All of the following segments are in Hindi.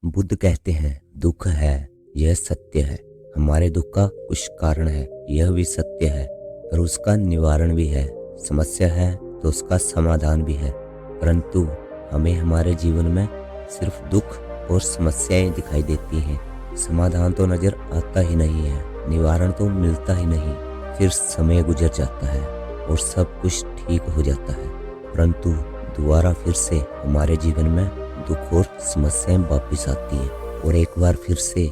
बुद्ध कहते हैं दुख है, यह सत्य है। हमारे दुख का कुछ कारण है, यह भी सत्य है, पर उसका निवारण भी है। समस्या है तो उसका समाधान भी है। परंतु हमें हमारे जीवन में सिर्फ दुख और समस्याएं दिखाई देती हैं। समाधान तो नजर आता ही नहीं है, निवारण तो मिलता ही नहीं। फिर समय गुजर जाता है और सब कुछ ठीक हो जाता है, परंतु दोबारा फिर से हमारे जीवन में दुख और समस्याएं वापिस आती हैं और एक बार फिर से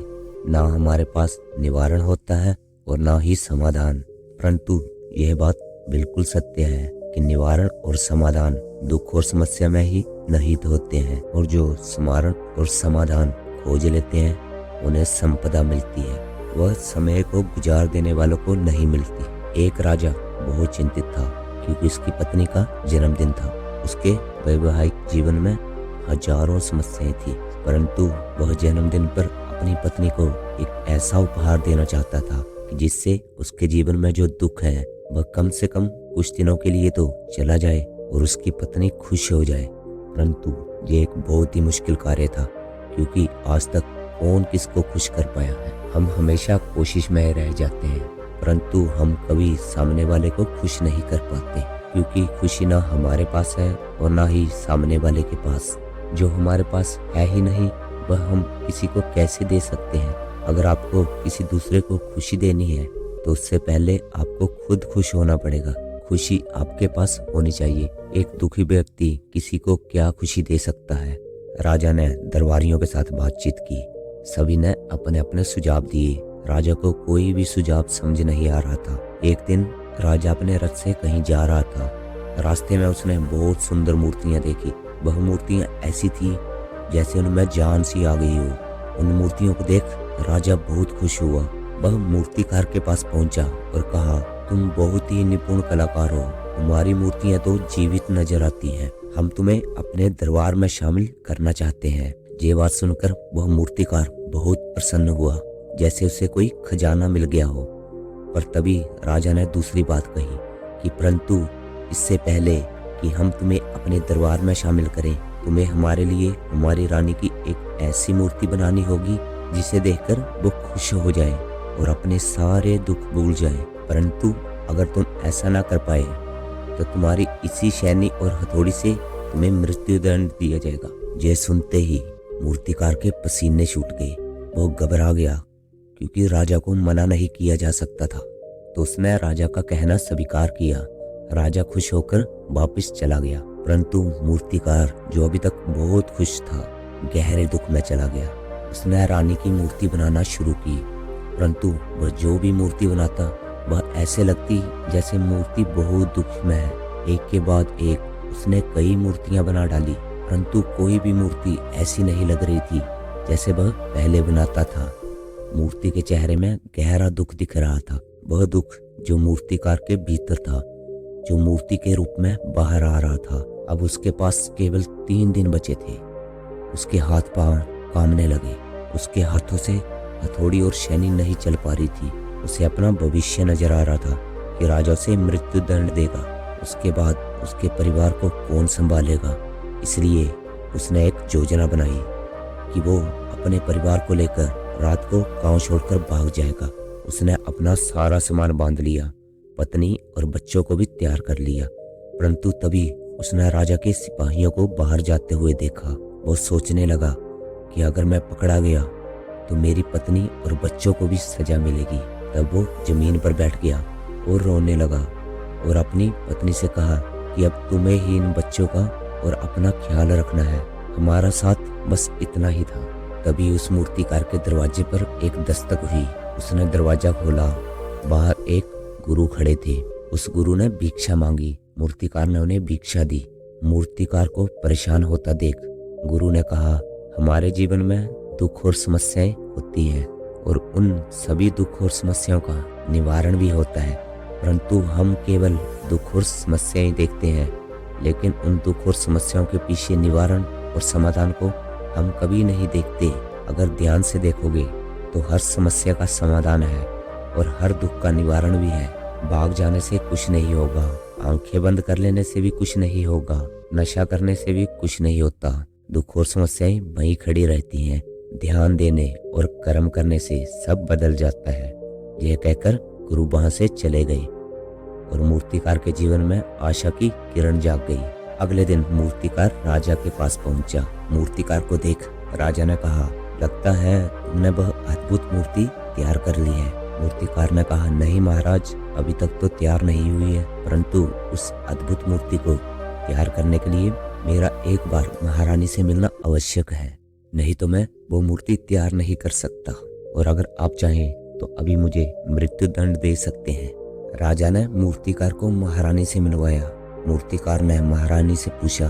ना हमारे पास निवारण होता है और ना ही समाधान। परंतु यह बात बिल्कुल सत्य है कि निवारण और समाधान दुख और समस्या में ही निहित होते हैं, और जो निवारण और समाधान खोज लेते हैं उन्हें संपदा मिलती है। वह समय को गुजार देने वालों को नहीं मिलती। एक राजा बहुत चिंतित था क्योंकि उसकी पत्नी का जन्मदिन था। उसके वैवाहिक जीवन में हजारों समस्याएं थी, परंतु वह जन्मदिन पर अपनी पत्नी को एक ऐसा उपहार देना चाहता था कि जिससे उसके जीवन में जो दुख है वह कम से कम कुछ दिनों के लिए तो चला जाए और उसकी पत्नी खुश हो जाए। परंतु ये एक बहुत ही मुश्किल कार्य था, क्योंकि आज तक कौन किसको खुश कर पाया है। हम हमेशा कोशिश में रह जाते हैं, परंतु हम कभी सामने वाले को खुश नहीं कर पाते, क्योंकि खुशी ना हमारे पास है और ना ही सामने वाले के पास। जो हमारे पास है ही नहीं वह हम किसी को कैसे दे सकते हैं। अगर आपको किसी दूसरे को खुशी देनी है तो उससे पहले आपको खुद खुश होना पड़ेगा। खुशी आपके पास होनी चाहिए। एक दुखी व्यक्ति किसी को क्या खुशी दे सकता है। राजा ने दरबारियों के साथ बातचीत की। सभी ने अपने अपने सुझाव दिए। राजा को कोई भी सुझाव समझ नहीं आ रहा था। एक दिन राजा अपने रथ से कहीं जा रहा था। रास्ते में उसने बहुत सुंदर मूर्तियां देखी। वह मूर्तियां ऐसी थी जैसे उनमें जान सी आ गई हो। उन मूर्तियों को देख राजा बहुत खुश हुआ। वह मूर्तिकार के पास पहुंचा और कहा, तुम बहुत ही निपुण कलाकार हो। तुम्हारी मूर्तियां तो जीवित नजर आती हैं। हम तुम्हें अपने दरबार में शामिल करना चाहते हैं। ये बात सुनकर वह मूर्तिकार बहुत प्रसन्न हुआ, जैसे उसे कोई खजाना मिल गया हो। पर तभी राजा ने दूसरी बात कही कि परंतु इससे पहले कि हम तुम्हें अपने दरबार में शामिल करें, तुम्हें हमारे लिए हमारी रानी की एक ऐसी मूर्ति बनानी होगी जिसे देखकर वो खुश हो जाए और अपने सारे दुख भूल जाए। परंतु अगर तुम ऐसा ना कर पाए तो तुम्हारी इसी शैनी और हथौड़ी से तुम्हें मृत्यु दंड दिया जाएगा। ये सुनते ही मूर्तिकार के पसीने छूट गए। वो घबरा गया, क्योंकि राजा को मना नहीं किया जा सकता था। तो उसने राजा का कहना स्वीकार किया। राजा खुश होकर वापस चला गया, परंतु मूर्तिकार जो अभी तक बहुत खुश था गहरे दुख में चला गया। उसने रानी की मूर्ति बनाना शुरू की, परंतु वह जो भी मूर्ति बनाता वह ऐसे लगती जैसे मूर्ति बहुत दुख में है। एक के बाद एक उसने कई मूर्तियां बना डाली, परंतु कोई भी मूर्ति ऐसी नहीं लग रही थी जैसे वह पहले बनाता था। मूर्ति के चेहरे में गहरा दुख दिख रहा था। वह दुख जो मूर्तिकार के भीतर था, जो मूर्ति के रूप में बाहर आ रहा था। अब उसके पास केवल 3 दिन बचे थे। उसके हाथ पांव कांपने लगे। उसके हाथों से हथौड़ी और शैनी नहीं चल पा रही थी। उसे अपना भविष्य नजर आ रहा था कि राजा उसे मृत्यु दंड देगा। उसके बाद उसके परिवार को कौन संभालेगा। इसलिए उसने एक योजना बनाई कि वो अपने परिवार को लेकर रात को गांव छोड़कर भाग जाएगा। उसने अपना सारा सामान बांध लिया, पत्नी और बच्चों को भी तैयार कर लिया। परंतु तभी उसने राजा के सिपाहियों को बाहर जाते हुए देखा। वो सोचने लगा कि अगर मैं पकड़ा गया तो मेरी पत्नी और बच्चों को भी सजा मिलेगी। तब वो जमीन पर बैठ गया और रोने लगा और अपनी पत्नी से कहा कि अब तुम्हें ही इन बच्चों का और अपना ख्याल रखना है, हमारा साथ बस इतना ही था। तभी उस मूर्तिकार के दरवाजे पर एक दस्तक हुई। उसने दरवाजा खोला। बाहर एक गुरु खड़े थे। उस गुरु ने भिक्षा मांगी। मूर्तिकार ने उन्हें भिक्षा दी। मूर्तिकार को परेशान होता देख गुरु ने कहा, हमारे जीवन में दुख और समस्याएं होती हैं और उन सभी दुख और समस्याओं का निवारण भी होता है, परंतु हम केवल दुख और समस्याएं देखते हैं, लेकिन उन दुख और समस्याओं के पीछे निवारण और समाधान को हम कभी नहीं देखते। अगर ध्यान से देखोगे तो हर समस्या का समाधान है और हर दुख का निवारण भी है। भाग जाने से कुछ नहीं होगा, आंखें बंद कर लेने से भी कुछ नहीं होगा, नशा करने से भी कुछ नहीं होता। दुख और समस्याएं वहीं खड़ी रहती हैं। ध्यान देने और कर्म करने से सब बदल जाता है। यह कहकर गुरु वहां से चले गए और मूर्तिकार के जीवन में आशा की किरण जाग गई। अगले दिन मूर्तिकार राजा के पास पहुंचा। मूर्तिकार को देख राजा ने कहा, लगता है तुमने वह अद्भुत मूर्ति तैयार कर ली है। मूर्तिकार ने कहा, नहीं महाराज, अभी तक तो तैयार नहीं हुई है, परंतु उस अद्भुत मूर्ति को तैयार करने के लिए मेरा एक बार महारानी से मिलना आवश्यक है, नहीं तो मैं वो मूर्ति तैयार नहीं कर सकता, और अगर आप चाहें तो अभी मुझे मृत्यु दंड दे सकते हैं। राजा ने मूर्तिकार को महारानी से मिलवाया। मूर्तिकार ने महारानी से पूछा,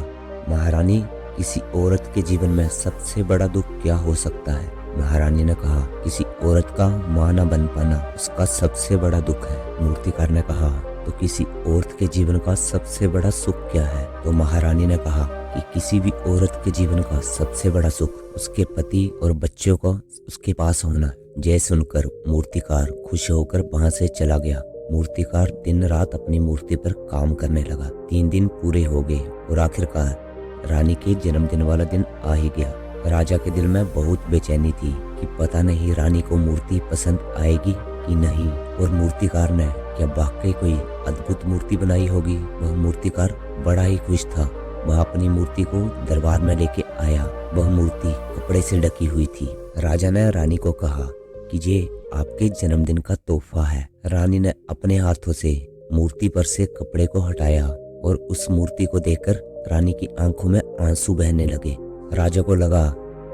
महारानी, किसी औरत के जीवन में सबसे बड़ा दुख क्या हो सकता है? महारानी ने कहा, किसी औरत का मां न बन पाना उसका सबसे बड़ा दुख है। मूर्तिकार ने कहा, तो किसी औरत के जीवन का सबसे बड़ा सुख क्या है? तो महारानी ने कहा कि किसी भी औरत के जीवन का सबसे बड़ा सुख उसके पति और बच्चों का उसके पास होना। यह सुनकर मूर्तिकार खुश होकर वहां से चला गया। मूर्तिकार दिन रात अपनी मूर्ति पर काम करने लगा। 3 दिन पूरे हो गए और आखिरकार रानी के जन्मदिन वाला दिन आ ही गया। राजा के दिल में बहुत बेचैनी थी कि पता नहीं रानी को मूर्ति पसंद आएगी कि नहीं, और मूर्तिकार ने क्या वाकई कोई अद्भुत मूर्ति बनाई होगी। वह मूर्तिकार बड़ा ही खुश था। वह अपनी मूर्ति को दरबार में लेके आया। वह मूर्ति कपड़े से ढकी हुई थी। राजा ने रानी को कहा कि ये आपके जन्मदिन का तोहफा है। रानी ने अपने हाथों से मूर्ति पर से कपड़े को हटाया और उस मूर्ति को देखकर रानी की आंखों में आंसू बहने लगे। राजा को लगा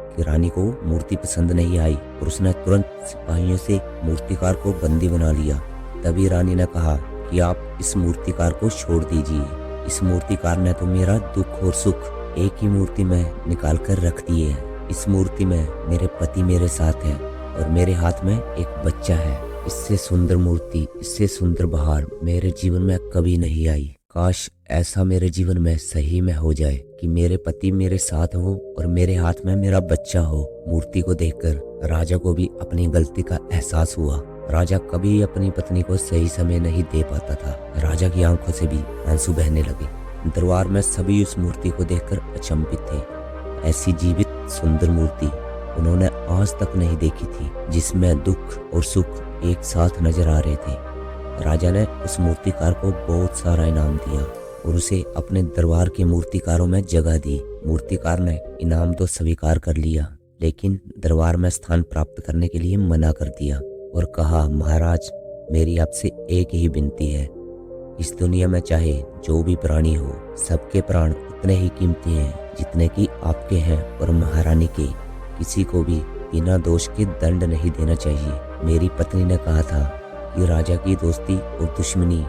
कि रानी को मूर्ति पसंद नहीं आई और उसने तुरंत सिपाहियों से मूर्तिकार को बंदी बना लिया। तभी रानी ने कहा कि आप इस मूर्तिकार को छोड़ दीजिए। इस मूर्तिकार ने तो मेरा दुख और सुख एक ही मूर्ति में निकाल कर रख दिए हैं। इस मूर्ति में मेरे पति मेरे साथ हैं और मेरे हाथ में एक बच्चा है। इससे सुंदर मूर्ति, इससे सुंदर बहार मेरे जीवन में कभी नहीं आई। काश ऐसा मेरे जीवन में सही में हो जाए कि मेरे पति मेरे साथ हो और मेरे हाथ में मेरा बच्चा हो। मूर्ति को देखकर राजा को भी अपनी गलती का एहसास हुआ। राजा कभी अपनी पत्नी को सही समय नहीं दे पाता था। राजा की आंखों से भी आंसू बहने लगे। दरबार में सभी उस मूर्ति को देखकर अचंभित थे। ऐसी जीवित सुंदर मूर्ति उन्होंने आज तक नहीं देखी थी, जिसमें दुख और सुख एक साथ नजर आ रहे थे। राजा ने उस मूर्तिकार को बहुत सारा इनाम दिया और उसे अपने दरबार के मूर्तिकारों में जगह दी। मूर्तिकार ने इनाम तो स्वीकार कर लिया, लेकिन दरबार में स्थान प्राप्त करने के लिए मना कर दिया और कहा, महाराज, मेरी आपसे एक ही विनती है। इस दुनिया में चाहे जो भी प्राणी हो, सबके प्राण उतने ही कीमती हैं जितने कि आपके हैं, और महारानी के किसी को भी बिना दोष के दंड नहीं देना चाहिए। मेरी पत्नी ने कहा था कि राजा की दोस्ती और दुश्मनी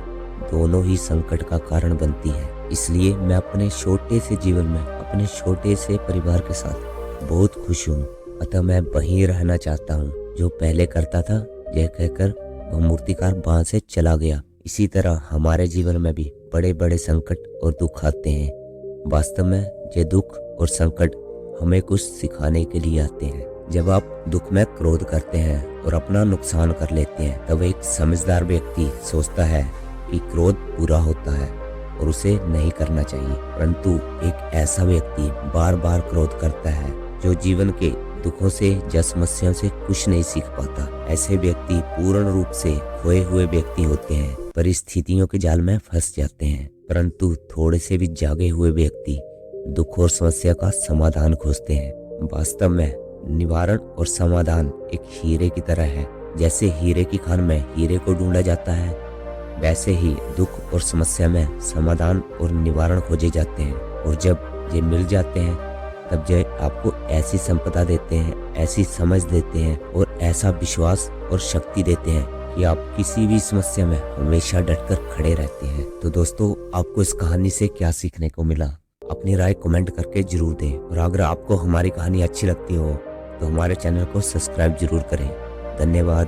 दोनों ही संकट का कारण बनती है। इसलिए मैं अपने छोटे से जीवन में अपने छोटे से परिवार के साथ बहुत खुश हूँ, अतः मैं वहीं रहना चाहता हूँ जो पहले करता था। यह कहकर वह मूर्तिकार वहां से चला गया। इसी तरह हमारे जीवन में भी बड़े बड़े संकट और दुख आते हैं। वास्तव में ये दुख और संकट हमें कुछ सिखाने के लिए आते हैं। जब आप दुख में क्रोध करते हैं और अपना नुकसान कर लेते हैं, तब एक समझदार व्यक्ति सोचता है कि क्रोध बुरा होता है और उसे नहीं करना चाहिए, परंतु एक ऐसा व्यक्ति बार बार क्रोध करता है जो जीवन के दुखों से या समस्याओं से कुछ नहीं सीख पाता। ऐसे व्यक्ति पूर्ण रूप से खोए हुए व्यक्ति होते हैं, परिस्थितियों के जाल में फंस जाते हैं। परंतु थोड़े से भी जागे हुए व्यक्ति दुख और समस्या का समाधान खोजते हैं। वास्तव में निवारण और समाधान एक हीरे की तरह है। जैसे हीरे की खान में हीरे को ढूंढा जाता है, वैसे ही दुख और समस्या में समाधान और निवारण खोजे जाते हैं। और जब ये मिल जाते हैं, तब ये आपको ऐसी संपदा देते हैं, ऐसी समझ देते हैं और ऐसा विश्वास और शक्ति देते हैं कि आप किसी भी समस्या में हमेशा डटकर खड़े रहते हैं। तो दोस्तों, आपको इस कहानी से क्या सीखने को मिला? अपनी राय कमेंट करके जरूर दें, और अगर आपको हमारी कहानी अच्छी लगती हो तो हमारे चैनल को सब्सक्राइब जरूर करें। धन्यवाद।